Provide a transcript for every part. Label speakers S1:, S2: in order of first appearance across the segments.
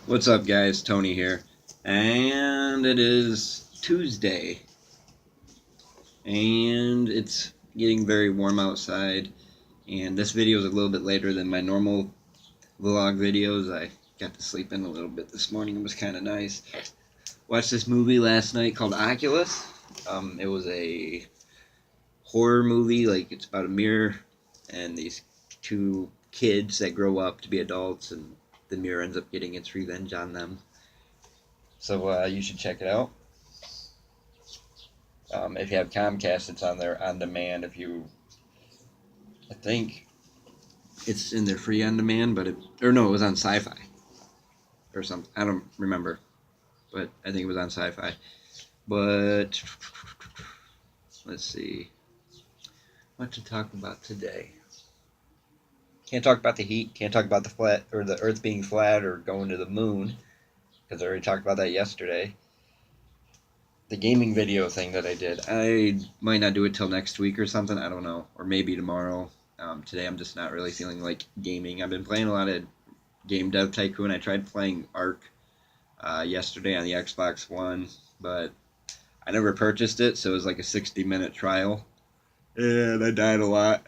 S1: What's up, guys? Tony here, and it is Tuesday, and it's getting very warm outside, and this video is a little bit later than my normal vlog videos. I got to sleep in a little bit this morning. It was kind of nice. Watched this movie last night called Oculus. It was a horror movie, like it's about a mirror and these two kids that grow up to be adults, and the mirror ends up getting its revenge on them. So you should check it out. If you have Comcast, it's on there on demand. I think it's in their free on demand, but it was on Sci-Fi or something. I don't remember, but I think it was on Sci-Fi. But let's see what to talk about today. Can't talk about the heat. Can't talk about the Earth being flat or going to the moon, because I already talked about that yesterday. The gaming video thing that I did, I might not do it till next week or something. I don't know, or maybe tomorrow. Today I'm just not really feeling like gaming. I've been playing a lot of Game Dev Tycoon. I tried playing Ark yesterday on the Xbox One, but I never purchased it, so it was like a 60-minute trial, and I died a lot.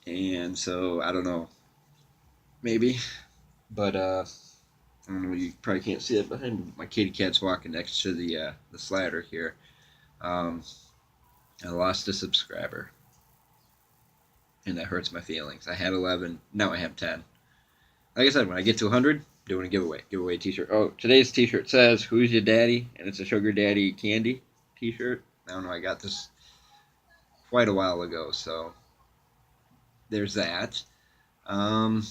S1: And so I don't know, maybe, but I don't know. You probably can't see it behind me. My kitty cat's walking next to the slider here. I lost a subscriber, and that hurts my feelings. I had 11, now I have 10. Like I said, when I get to 100, doing a giveaway T-shirt. Oh, today's T-shirt says "Who's your daddy?" and it's a Sugar Daddy candy T-shirt. I don't know. I got this quite a while ago, so there's that. I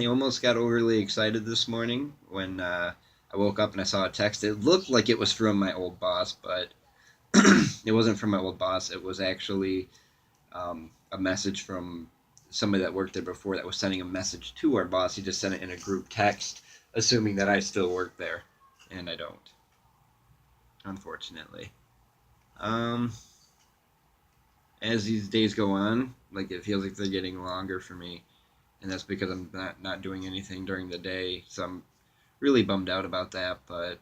S1: almost got overly excited this morning when I woke up and I saw a text. It looked like it was from my old boss, but it wasn't from my old boss. It was actually a message from somebody that worked there before that was sending a message to our boss. He just sent it in a group text, assuming that I still work there, and I don't, unfortunately. As these days go on, like it feels like they're getting longer for me, and that's because I'm not doing anything during the day. So I'm really bummed out about that, but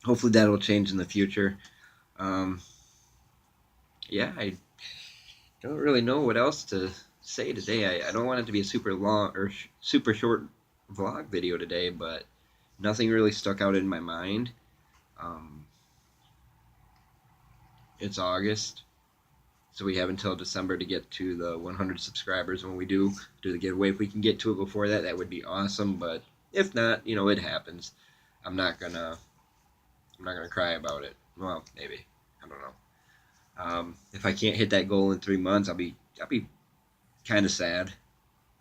S1: hopefully that'll change in the future. Um, yeah, I don't really know what else to say today. I don't want it to be a super long or super short vlog video today, but nothing really stuck out in my mind. Um, it's August, so we have until December to get to the 100 subscribers. When we do the giveaway, if we can get to it before that, that would be awesome. But if not, it happens. I'm not gonna cry about it. Well, maybe, I don't know. If I can't hit that goal in 3 months, I'll be kind of sad.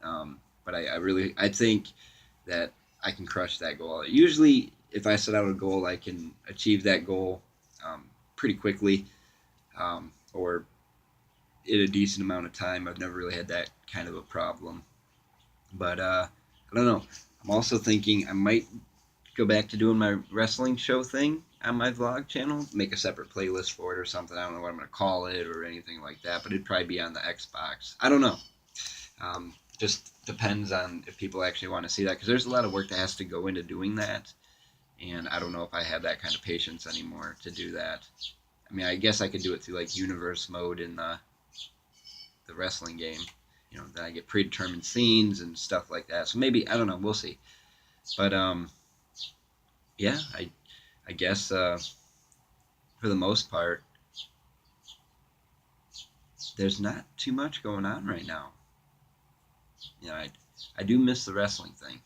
S1: But I think that I can crush that goal. Usually, if I set out a goal, I can achieve that goal pretty quickly, or in a decent amount of time. I've never really had that kind of a problem. But I don't know. I'm also thinking I might go back to doing my wrestling show thing on my vlog channel, make a separate playlist for it or something. I don't know what I'm going to call it or anything like that, but it'd probably be on the Xbox. I don't know. Just depends on if people actually want to see that, because there's a lot of work that has to go into doing that, and I don't know if I have that kind of patience anymore to do that. I mean, I guess I could do it through like universe mode in the wrestling game. Then I get predetermined scenes and stuff like that. So maybe, I don't know, we'll see. But yeah, I guess for the most part, there's not too much going on right now. I do miss the wrestling thing.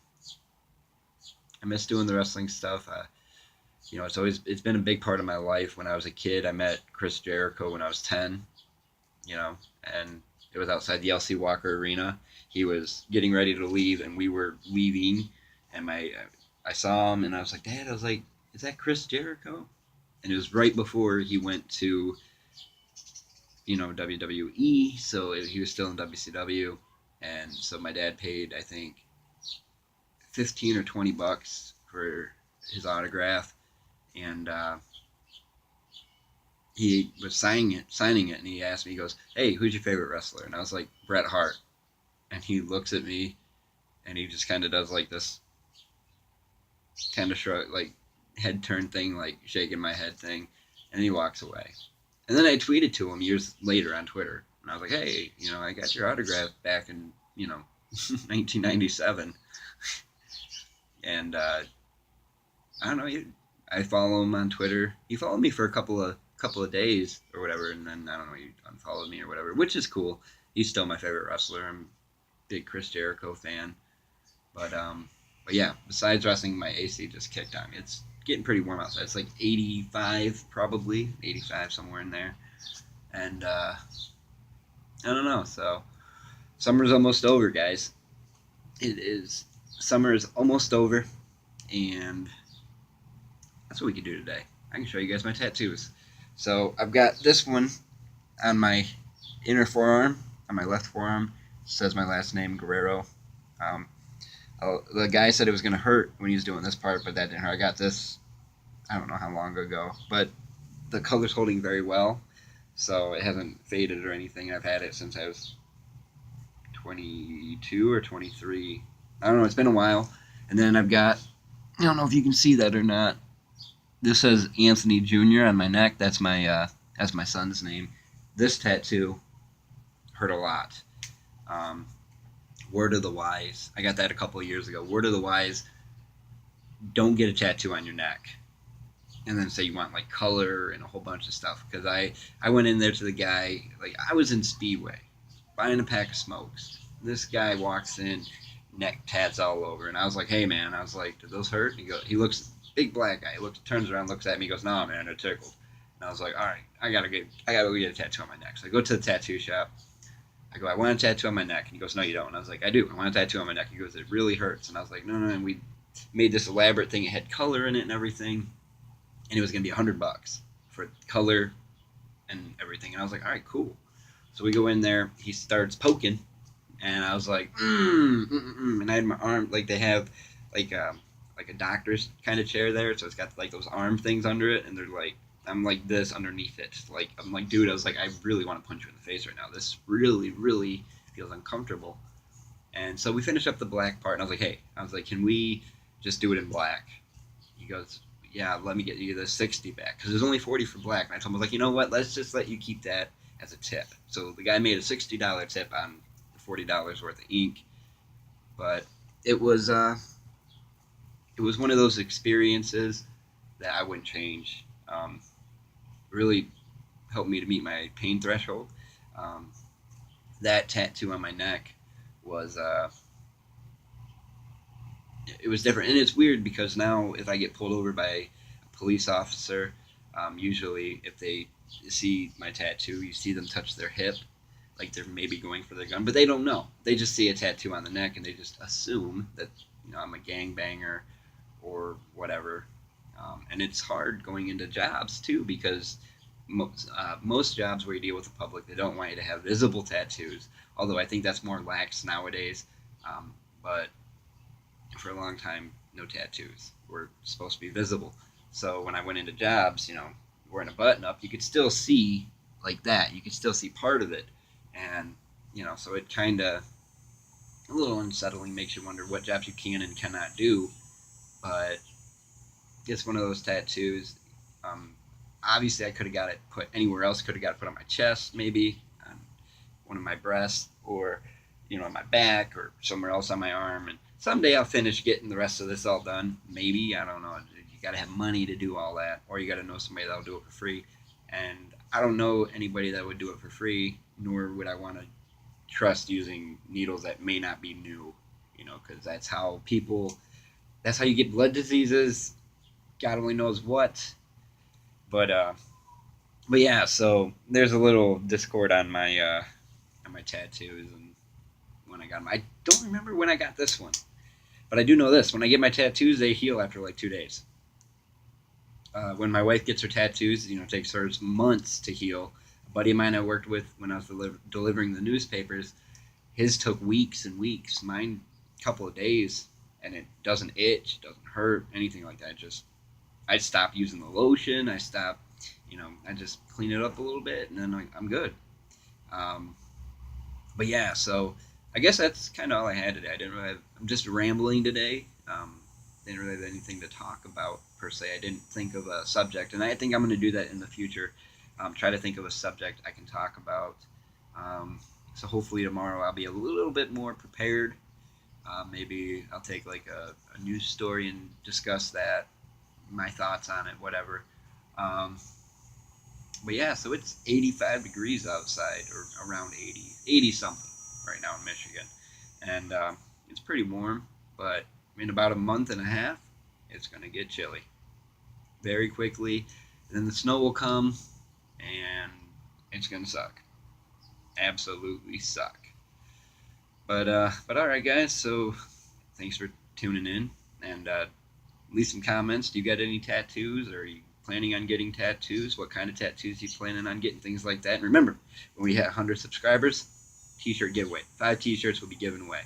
S1: I miss doing the wrestling stuff. It's been a big part of my life. When I was a kid, I met Chris Jericho when I was 10. And it was outside the LC Walker Arena. He was getting ready to leave, and we were leaving, and I saw him, and I was like, Dad, is that Chris Jericho? And it was right before he went to, WWE, so he was still in WCW, and so my dad paid, I think, $15 or $20 for his autograph, and he was signing it, and he asked me, he goes, "Hey, who's your favorite wrestler?" And I was like, "Bret Hart." And he looks at me, and he just kind of does like this, kind of shrug, like head turn thing, like shaking my head thing, and he walks away. And then I tweeted to him years later on Twitter, and I was like, "Hey, I got your autograph back in 1997," and I don't know. I follow him on Twitter. He followed me for a couple of days or whatever, and then I don't know. He unfollowed me or whatever, which is cool. He's still my favorite wrestler. I'm a big Chris Jericho fan, but yeah. Besides wrestling, my AC just kicked on. It's getting pretty warm outside. It's like 85, probably 85 somewhere in there, and I don't know. So summer's almost over, guys. It is. Summer is almost over, and that's what we can do today. I can show you guys my tattoos. So I've got this one on my inner forearm, on my left forearm. It says my last name, Guerrero. Um, the guy said it was going to hurt when he was doing this part, but that didn't hurt. I got this, I don't know how long ago, but the color's holding very well, so it hasn't faded or anything. I've had it since I was 22 or 23. I don't know, it's been a while. And then I've got, I don't know if you can see that or not. This says Anthony Jr. on my neck. That's my son's name. This tattoo hurt a lot. Word of the wise. I got that a couple of years ago. Word of the wise, don't get a tattoo on your neck. And then say you want like color and a whole bunch of stuff. Because I went in there to the guy, like I was in Speedway, buying a pack of smokes. This guy walks in, neck tats all over. And I was like, hey man, I was like, did those hurt? And he looks, big black guy. He turns around, looks at me, goes, "No, man, it tickled." And I was like, "All right, I gotta go get a tattoo on my neck." So I go to the tattoo shop. I go, "I want a tattoo on my neck." And he goes, "No, you don't." And I was like, "I do. I want a tattoo on my neck." He goes, "It really hurts." And I was like, "No." And we made this elaborate thing. It had color in it and everything, and it was gonna be $100 for color and everything. And I was like, "All right, cool." So we go in there. He starts poking, and I was like, and I had my arm, like they have, like a doctor's kind of chair there, so it's got like those arm things under it, and they're like, I'm like this underneath it. Like I'm like, dude, I was like, I really want to punch you in the face right now. This really, really feels uncomfortable. And so we finished up the black part, and I was like, hey, can we just do it in black? He goes, yeah, let me get you the 60 back, because there's only 40 for black. And I told him, I was like, you know what? Let's just let you keep that as a tip. So the guy made a $60 tip on the $40 worth of ink, but it was one of those experiences that I wouldn't change. Really helped me to meet my pain threshold. That tattoo on my neck was it was different, and it's weird because now if I get pulled over by a police officer, usually if they see my tattoo, you see them touch their hip, like they're maybe going for their gun, but they don't know. They just see a tattoo on the neck and they just assume that I'm a gangbanger or whatever. And it's hard going into jobs too, because most jobs where you deal with the public, they don't want you to have visible tattoos, although I think that's more lax nowadays. But for a long time, no tattoos were supposed to be visible. So when I went into jobs, wearing a button up, you could still see like that. You could still see part of it. And, so it kind of a little unsettling, makes you wonder what jobs you can and cannot do. But it's one of those tattoos. Obviously, I could have got it put anywhere else. Could have got it put on my chest, maybe on one of my breasts, or on my back, or somewhere else on my arm. And someday I'll finish getting the rest of this all done. Maybe, I don't know. You got to have money to do all that, or you got to know somebody that'll do it for free. And I don't know anybody that would do it for free, nor would I want to trust using needles that may not be new, because that's how you get blood diseases. God only knows what. But yeah, so there's a little discord on my tattoos and when I got them. I don't remember when I got this one, but I do know this: when I get my tattoos, they heal after like 2 days. When my wife gets her tattoos, it takes her months to heal. A buddy of mine I worked with when I was delivering the newspapers, his took weeks and weeks. Mine, a couple of days, and it doesn't itch, doesn't hurt, anything like that. I stopped using the lotion. I stopped, I just clean it up a little bit, and then I'm good. But yeah, so I guess that's kind of all I had today. I'm just rambling today. didn't really have anything to talk about per se. I didn't think of a subject, and I think I'm going to do that in the future. Try to think of a subject I can talk about. So hopefully tomorrow I'll be a little bit more prepared. Maybe I'll take like a news story and discuss that, my thoughts on it, whatever. Um, but yeah, so it's 85 degrees outside, or around 80 something right now in Michigan. And it's pretty warm, but in about a month and a half, it's going to get chilly very quickly. And then the snow will come, and it's going to suck. Absolutely suck. But all right, guys. So thanks for tuning in, and leave some comments. Do you got any tattoos, or are you planning on getting tattoos? What kind of tattoos are you planning on getting? Things like that. And remember, when we hit 100 subscribers, t-shirt giveaway. 5 t-shirts will be given away.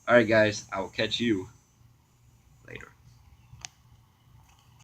S1: All right, guys. I will catch you